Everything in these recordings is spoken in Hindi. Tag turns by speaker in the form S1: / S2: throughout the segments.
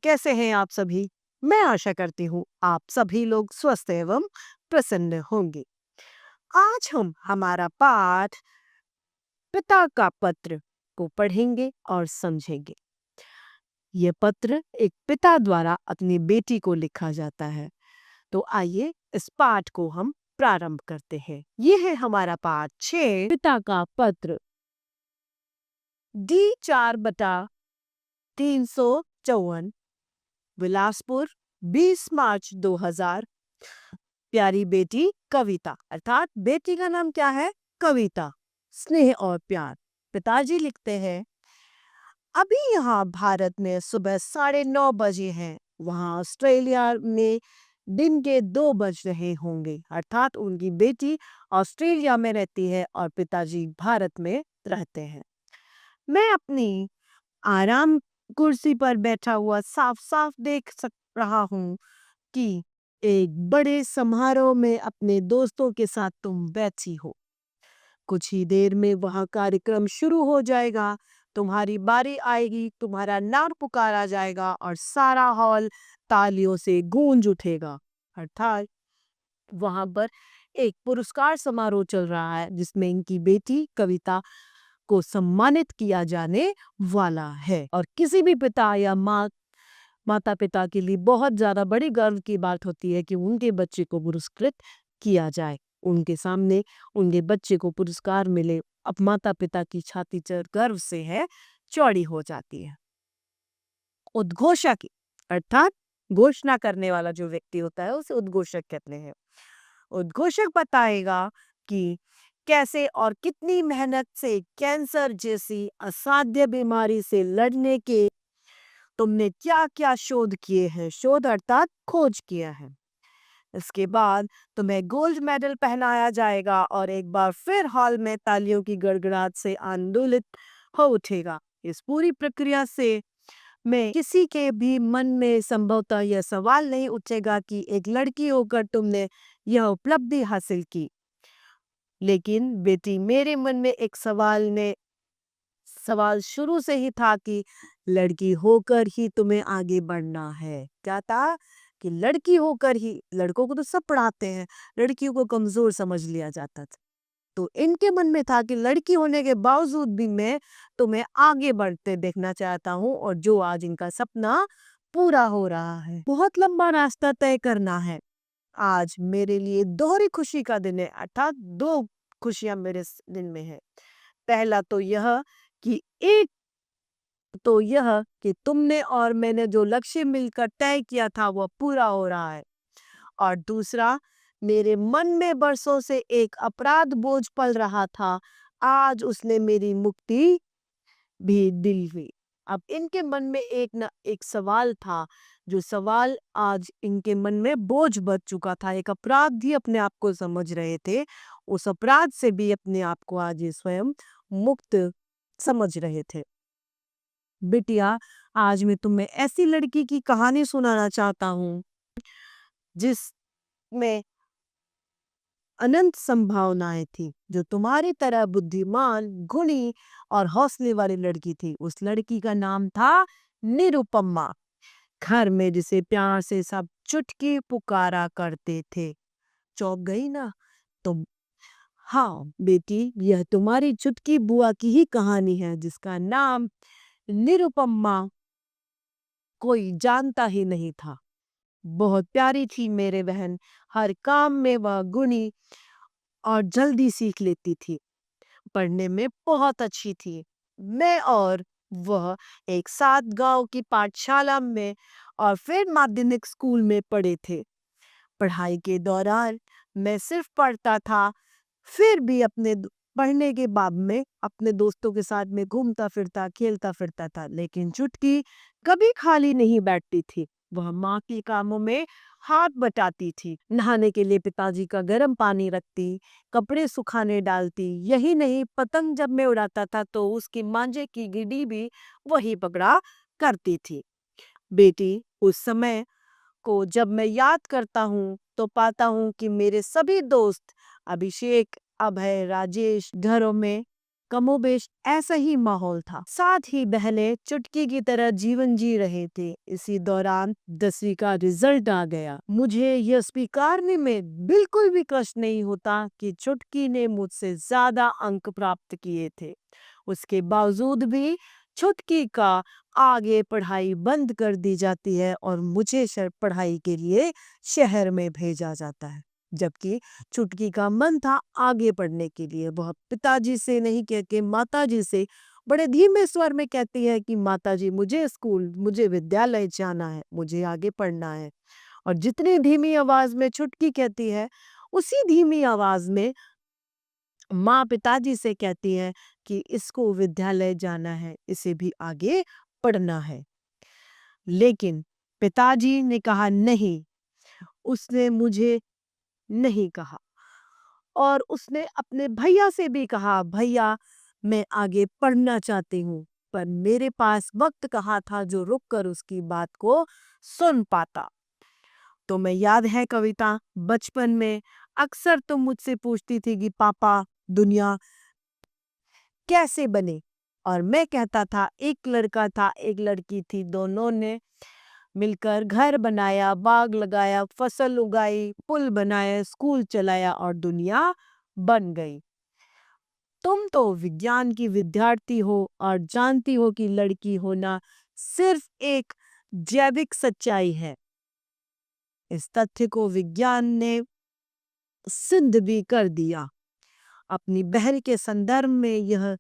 S1: कैसे हैं आप सभी? मैं आशा करती हूँ आप सभी लोग स्वस्थ एवं प्रसन्न होंगे। आज हम हमारा पाठ पिता का पत्र को पढ़ेंगे और समझेंगे। ये पत्र एक पिता द्वारा अपनी बेटी को लिखा जाता है। तो आइए इस पाठ को हम प्रारंभ करते हैं। ये है हमारा पाठ 6, पिता का पत्र। डी 4/354, बिलासपुर, 20 मार्च 2000। प्यारी बेटी कविता, अर्थात बेटी का नाम क्या है? कविता। स्नेह और प्यार। पिताजी लिखते हैं, अभी यहाँ भारत में सुबह 9:30 बजे हैं। वहाँ ऑस्ट्रेलिया में दिन के 2 बज रहे होंगे। अर्थात उनकी बेटी ऑस्ट्रेलिया में रहती है और पिताजी भारत में रहते हैं। मैं अपनी आराम कुर्सी पर बैठा हुआ साफ साफ देख रहा हूँ कि एक बड़े समारोह में अपने दोस्तों के साथ तुम बैठी हो। कुछ ही देर में वहाँ कार्यक्रम शुरू हो जाएगा। तुम्हारी बारी आएगी, तुम्हारा नाम पुकारा जाएगा और सारा हॉल तालियों से गूंज उठेगा। अर्थात वहाँ पर एक पुरस्कार समारोह चल रहा है जिसमें इनकी बेटी कविता को सम्मानित किया जाने वाला है। और किसी भी पिता या माता पिता के लिए बहुत ज्यादा बड़ी गर्व की बात होती है कि उनके बच्चे को पुरस्कृत किया जाए, उनके सामने उनके बच्चे को पुरस्कार मिले। अब माता पिता की छाती गर्व से है चौड़ी हो जाती है। उद्घोषक, अर्थात घोषणा करने वाला जो व्यक्ति होता है उसे उद्घोषक कहते हैं। उद्घोषक बताएगा कि कैसे और कितनी मेहनत से कैंसर जैसी असाध्य बीमारी से लड़ने के तुमने क्या क्या शोध किए हैं। शोध अर्थात खोज किया है। इसके बाद तुम्हें गोल्ड मेडल पहनाया जाएगा और एक बार फिर हॉल में तालियों की गड़गड़ाहट से आंदोलित हो उठेगा। इस पूरी प्रक्रिया से में किसी के भी मन में संभवतः यह सवाल नहीं उठेगा कि एक लड़की होकर तुमने यह उपलब्धि हासिल की। लेकिन बेटी, मेरे मन में एक सवाल शुरू से ही था कि लड़की होकर ही तुम्हें आगे बढ़ना है। क्या था कि लड़की होकर ही, लड़कों को तो सब पढ़ाते हैं, लड़कियों को कमजोर समझ लिया जाता था। तो इनके मन में था कि लड़की होने के बावजूद भी मैं तुम्हें आगे बढ़ते देखना चाहता हूँ और जो आज इनका सपना पूरा हो रहा है। बहुत लंबा रास्ता तय करना है। आज मेरे लिए दोहरी खुशी का दिन है, अर्थात 2 खुशियां मेरे दिन में है। पहला तो यह कि तुमने और मैंने जो लक्ष्य मिलकर तय किया था वह पूरा हो रहा है। और दूसरा, मेरे मन में बरसों से एक अपराध बोझ पल रहा था, आज उसने मेरी मुक्ति भी दिल हुई। अब इनके मन में एक सवाल था, जो सवाल आज इनके मन में बोझ बच चुका था। एक अपराध ही अपने आप को समझ रहे थे, उस अपराध से भी अपने आप को आज ये स्वयं मुक्त समझ रहे थे। बिटिया, आज मैं तुम्हें ऐसी लड़की की कहानी सुनाना चाहता हूँ जिसमें अनंत संभावनाएं थी, जो तुम्हारी तरह बुद्धिमान, गुणी और हौसले वाली लड़की थी। उस लड़की का नाम था निरुपमा। घर में जिसे प्यार से सब चुटकी पुकारा करते थे। चौंक गई ना तुम? हाँ बेटी, यह तुम्हारी चुटकी बुआ की ही कहानी है, जिसका नाम निरुपमा कोई जानता ही नहीं था। बहुत प्यारी थी मेरे बहन, हर काम में वह गुणी और जल्दी सीख लेती थी। पढ़ने में बहुत अच्छी थी। मैं और वह एक साथ गांव की पाठशाला में और फिर माध्यमिक स्कूल में पढ़े थे। पढ़ाई के दौरान मैं सिर्फ पढ़ता था, फिर भी पढ़ने के बाद में अपने दोस्तों के साथ में घूमता फिरता, खेलता फिरता था। लेकिन चुटकी कभी खाली नहीं बैठती थी। वह माँ के कामों में हाथ बटाती थी। नहाने के लिए पिताजी का गर्म पानी रखती, कपड़े सुखाने डालती। यही नहीं, पतंग जब मैं उड़ाता था तो उसकी मांझे की गिड्डी भी वही पकड़ा करती थी। बेटी, उस समय को जब मैं याद करता हूँ तो पाता हूँ कि मेरे सभी दोस्त, अभिषेक, अभय, राजेश, घरों में कमोबेश ऐसा ही माहौल था। साथ ही बहनें चुटकी की तरह जीवन जी रहे थे। इसी दौरान 10वीं का रिजल्ट आ गया। मुझे यह स्वीकारने में बिल्कुल भी कष्ट नहीं होता कि चुटकी ने मुझसे ज्यादा अंक प्राप्त किए थे। उसके बावजूद भी चुटकी का आगे पढ़ाई बंद कर दी जाती है और मुझे पढ़ाई के लिए शहर में भेजा जाता है, जबकि चुटकी का मन था आगे पढ़ने के लिए। वह पिताजी से नहीं कह के माताजी से बड़े धीमे स्वर में कहती है कि माताजी, मुझे विद्यालय जाना है, मुझे आगे पढ़ना है। और जितनी धीमी आवाज में चुटकी कहती है, उसी धीमी आवाज में माँ पिताजी से कहती है कि इसको विद्यालय जाना है, इसे भी आगे पढ़ना है। लेकिन पिताजी ने कहा नहीं, उसने मुझे नहीं कहा। और उसने अपने भैया से भी कहा, भैया मैं आगे पढ़ना चाहती हूँ, पर मेरे पास वक्त कहाँ था जो रुककर उसकी बात को सुन पाता। तो मैं याद है कविता, बचपन में अक्सर तुम मुझसे पूछती थी कि पापा दुनिया कैसे बने, और मैं कहता था एक लड़का था एक लड़की थी, दोनों ने मिलकर घर बनाया, बाग लगाया, फसल उगाई, पुल बनाया, स्कूल चलाया और दुनिया बन गई। तुम तो विज्ञान की विद्यार्थी हो और जानती हो कि लड़की होना सिर्फ एक जैविक सच्चाई है। इस तथ्य को विज्ञान ने सिद्ध भी कर दिया। अपनी बहन के संदर्भ में यह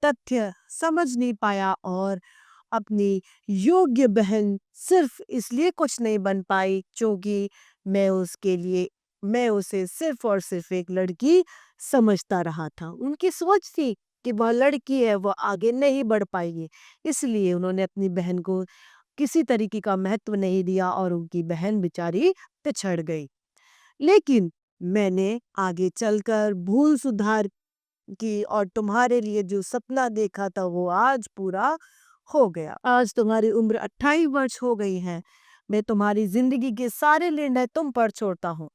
S1: तथ्य समझ नहीं पाया और अपनी योग्य बहन सिर्फ इसलिए कुछ नहीं बन पाई क्योंकि मैं उसे सिर्फ और सिर्फ एक लड़की समझता रहा था। उनकी सोच थी कि वह लड़की है, वह आगे नहीं बढ़ पाएगी, इसलिए उन्होंने अपनी बहन को किसी तरीके का महत्व नहीं दिया और उनकी बहन बेचारी पिछड़ गई। लेकिन मैंने आगे चलकर भूल सुधार की और तुम्हारे लिए जो सपना देखा था वो आज पूरा हो गया। आज तुम्हारी उम्र 28 वर्ष हो गई है। मैं तुम्हारी जिंदगी के सारे निर्णय तुम पर छोड़ता हूँ।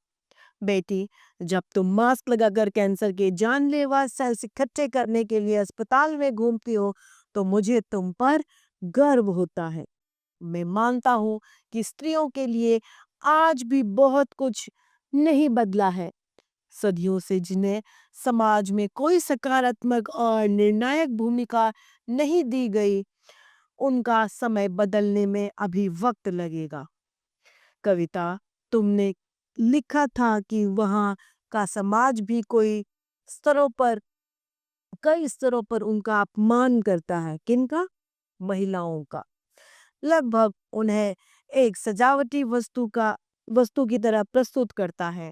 S1: बेटी, जब तुम मास्क लगाकर कैंसर के जानलेवा सेल्स इकट्ठे करने के लिए अस्पताल में घूमती हो तो मुझे तुम पर गर्व होता है। मैं मानता हूँ कि स्त्रियों के लिए आज भी बहुत कुछ नहीं बदला है। सदियों से जिन्हें समाज में कोई सकारात्मक और निर्णायक भूमिका नहीं दी गई, उनका समय बदलने में अभी वक्त लगेगा। कविता, तुमने लिखा था कि वहाँ का समाज भी कई स्तरों पर उनका अपमान करता है। किनका? महिलाओं का। लगभग उन्हें एक सजावटी वस्तु की तरह प्रस्तुत करता है।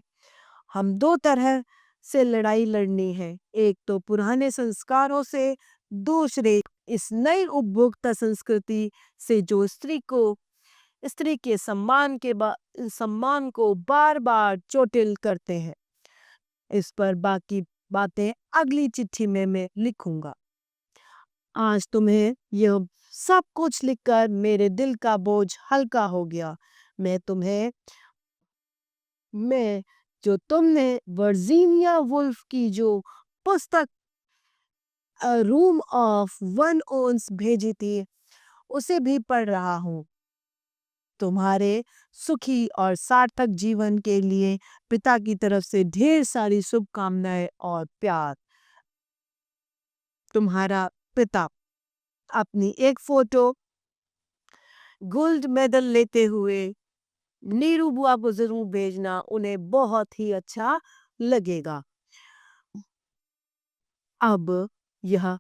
S1: हम दो तरह से लड़ाई लड़नी है, एक तो पुराने संस्कारों से, दूसरे इस नई उपभोक्ता संस्कृति से जो स्त्री के सम्मान को बार बार चोटिल करते हैं। इस पर बाकी बातें अगली चिट्ठी में मैं लिखूंगा। आज तुम्हें यह सब कुछ लिखकर मेरे दिल का बोझ हल्का हो गया। मैं तुम्हें मैं जो तुमने वर्जीनिया वुल्फ की जो पुस्तक रूम ऑफ वन ओन्स भेजी थी, उसे भी पढ़ रहा हूँ। तुम्हारे सुखी और सार्थक जीवन के लिए पिता की तरफ से ढेर सारी शुभकामनाएं और प्यार। तुम्हारा पिता। अपनी एक फोटो गोल्ड मेडल लेते हुए नीरू बुआ को जरूर भेजना, उन्हें बहुत ही अच्छा लगेगा। अब यह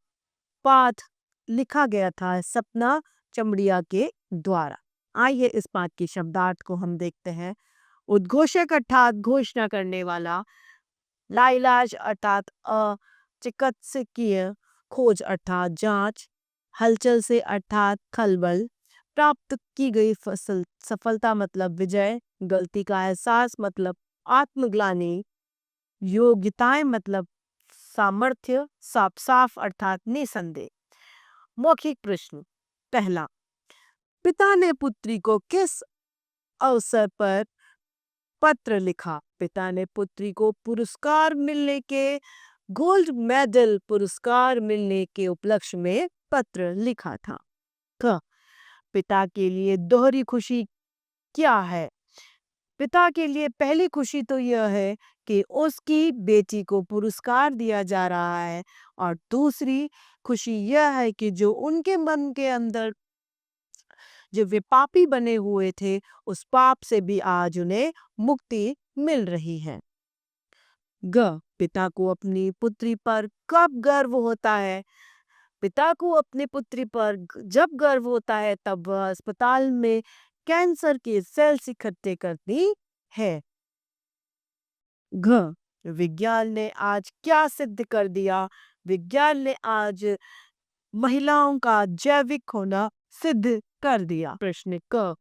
S1: पाठ लिखा गया था सपना चमड़िया के द्वारा। आइए इस पाठ के शब्दार्थ को हम देखते हैं। उद्घोषक अर्थात घोषणा करने वाला, लाइलाज अर्थात चिकित्सकीय खोज अर्थात जांच, हलचल से अर्थात खलबल, प्राप्त की गई सफलता मतलब विजय, गलती का एहसास मतलब आत्मग्लानि, योग्यताएं मतलब सामर्थ्य, साफ साफ अर्थात निसंदेह। मौखिक प्रश्न। पहला, पिता ने पुत्री को किस अवसर पर पत्र लिखा? पिता ने पुत्री को पुरस्कार मिलने के गोल्ड मेडल पुरस्कार मिलने के उपलक्ष्य में पत्र लिखा था। क पिता के लिए दोहरी खुशी क्या है? पिता के लिए पहली खुशी तो यह है कि उसकी बेटी को पुरस्कार दिया जा रहा है, और दूसरी खुशी यह है कि जो उनके मन के अंदर जो वे पापी बने हुए थे, उस पाप से भी आज उन्हें मुक्ति मिल रही है। ग पिता को अपनी पुत्री पर कब गर्व होता है? पिता को अपनी पुत्री पर जब गर्व होता है, तब वह अस्पताल में कैंसर के सेल्स इकट्ठे करती है। घ विज्ञान ने आज क्या सिद्ध कर दिया? विज्ञान ने आज महिलाओं का जैविक होना सिद्ध कर दिया। प्रश्न क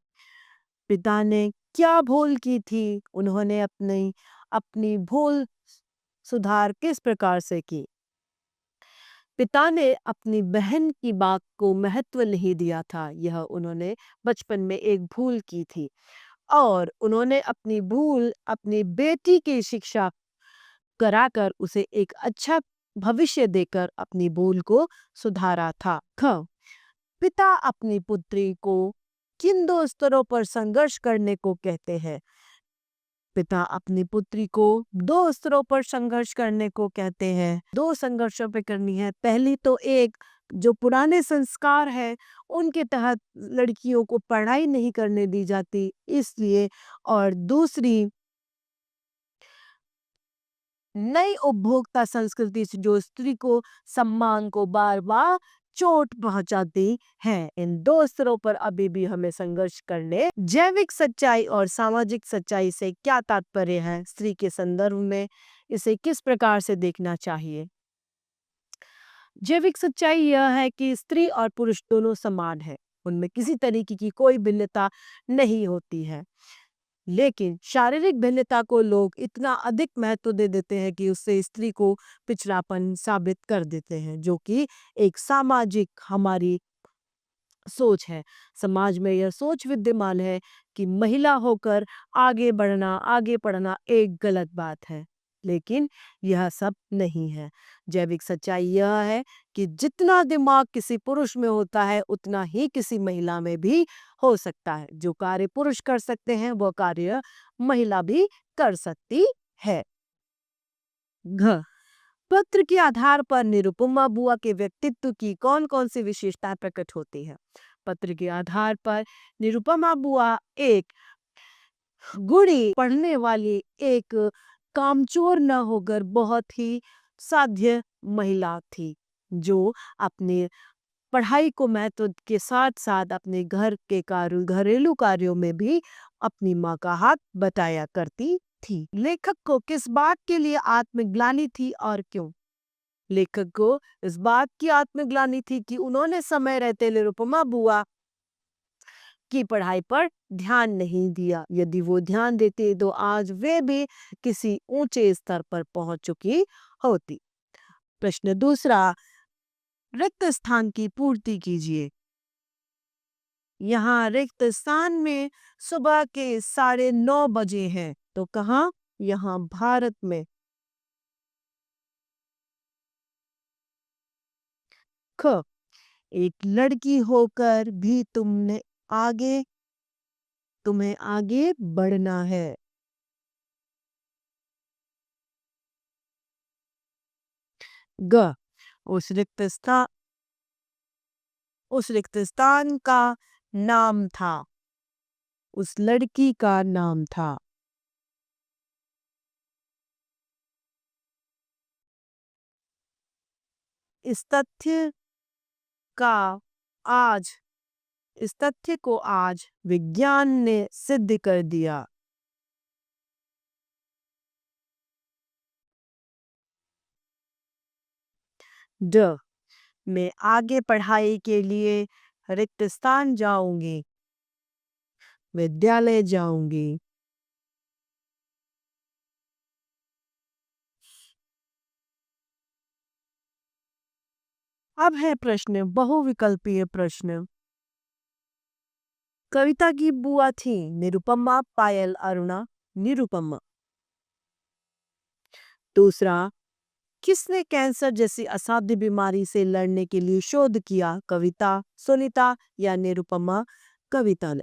S1: पिता ने क्या भूल की थी? उन्होंने अपनी अपनी भूल सुधार किस प्रकार से की? पिता ने अपनी बहन की बात को महत्व नहीं दिया था। यह उन्होंने बचपन में एक भूल की थी, और उन्होंने अपनी भूल अपनी बेटी की शिक्षा कराकर उसे एक अच्छा भविष्य देकर अपनी भूल को सुधारा था। ख पिता अपनी पुत्री को किन दो स्तरों पर संघर्ष करने को कहते हैं? पिता अपनी पुत्री को दो स्तरों पर संघर्ष करने को कहते हैं। दो संघर्षों पे करनी है। पहली तो एक जो पुराने संस्कार है, उनके तहत लड़कियों को पढ़ाई नहीं करने दी जाती, इसलिए। और दूसरी नई उपभोक्ता संस्कृति से जो स्त्री को सम्मान को बार बार चोट पहुंचाती है। इन दो स्तरों पर अभी भी हमें संघर्ष करने। जैविक सच्चाई और सामाजिक सच्चाई से क्या तात्पर्य है? स्त्री के संदर्भ में इसे किस प्रकार से देखना चाहिए? जैविक सच्चाई यह है कि स्त्री और पुरुष दोनों समान है, उनमें किसी तरीके की कोई भिन्नता नहीं होती है। लेकिन शारीरिक भिन्नता को लोग इतना अधिक महत्व दे देते हैं कि उससे स्त्री को पिछड़ापन साबित कर देते हैं, जो कि एक सामाजिक हमारी सोच है। समाज में यह सोच विद्यमान है कि महिला होकर आगे बढ़ना, आगे पढ़ना एक गलत बात है, लेकिन यह सब नहीं है। जैविक सच्चाई यह है कि जितना दिमाग किसी पुरुष में होता है, उतना ही किसी महिला में भी हो सकता है। जो कार्य पुरुष कर सकते हैं, वह कार्य महिला भी कर सकती है। घ पत्र के आधार पर निरुपमा बुआ के व्यक्तित्व की कौन कौन सी विशेषताएं प्रकट होती है? पत्र के आधार पर निरुपमा बुआ एक गुणी पढ़ने वाली, एक कामचोर न होकर बहुत ही साध्य महिला थी, जो अपने पढ़ाई को महत्व के साथ साथ अपने घर के कार्य, घरेलू कार्यों में भी अपनी माँ का हाथ बटाया करती थी। लेखक को किस बात के लिए आत्मग्लानि थी और क्यों? लेखक को इस बात की आत्मग्लानि थी कि उन्होंने समय रहते निरुपमा बुआ की पढ़ाई पर ध्यान नहीं दिया। यदि वो ध्यान देते तो आज वे भी किसी ऊंचे स्तर पर पहुंच चुकी होती। प्रश्न दूसरा, रिक्त स्थान की पूर्ति कीजिए। यहाँ रिक्त स्थान में सुबह के 9:30 बजे हैं, तो कहाँ? यहाँ भारत में। ख एक लड़की होकर भी तुम्हें आगे बढ़ना है। ग उस रिक्त स्थान का नाम था, उस लड़की का नाम था। इस तथ्य का आज इस तथ्य को आज विज्ञान ने सिद्ध कर दिया। ड मैं आगे पढ़ाई के लिए रिक्त स्थान जाऊंगी, विद्यालय जाऊंगी। अब है प्रश्न, बहुविकल्पीय प्रश्न। कविता की बुआ थी निरुपमा, पायल, अरुणा। निरुपमा। दूसरा, किसने कैंसर जैसी असाध्य बीमारी से लड़ने के लिए शोध किया? कविता, सुनीता या निरुपमा? कविता ने।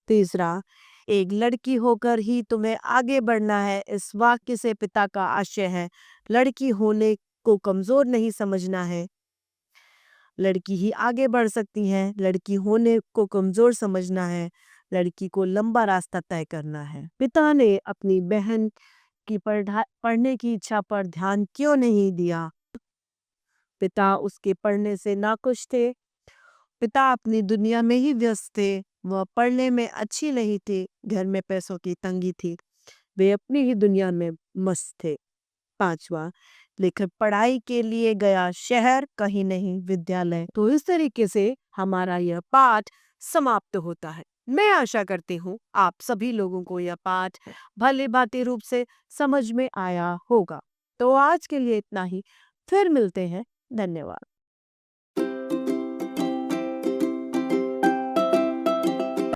S1: तीसरा, एक लड़की होकर ही तुम्हें आगे बढ़ना है, इस वाक्य से पिता का आशय है लड़की होने को कमजोर नहीं समझना है, लड़की ही आगे बढ़ सकती है, लड़की होने को कमजोर समझना है, लड़की को लंबा रास्ता तय करना है। पिता ने अपनी बहन की पढ़ने की इच्छा पर ध्यान क्यों नहीं दिया? पिता उसके पढ़ने से नाखुश थे। पिता अपनी दुनिया में ही व्यस्त थे। वह पढ़ने में अच्छी नहीं थी। घर में पैसों की तंगी थी। वे अपनी ही दुनिया में मस्त थे। पांचवा, लेखक पढ़ाई के लिए गया शहर, कहीं नहीं विद्यालय। तो इस तरीके से हमारा यह पाठ समाप्त होता है। मैं आशा करती हूँ आप सभी लोगों को यह पाठ भली भांति रूप से समझ में आया होगा। तो आज के लिए इतना ही। फिर मिलते हैं। धन्यवाद।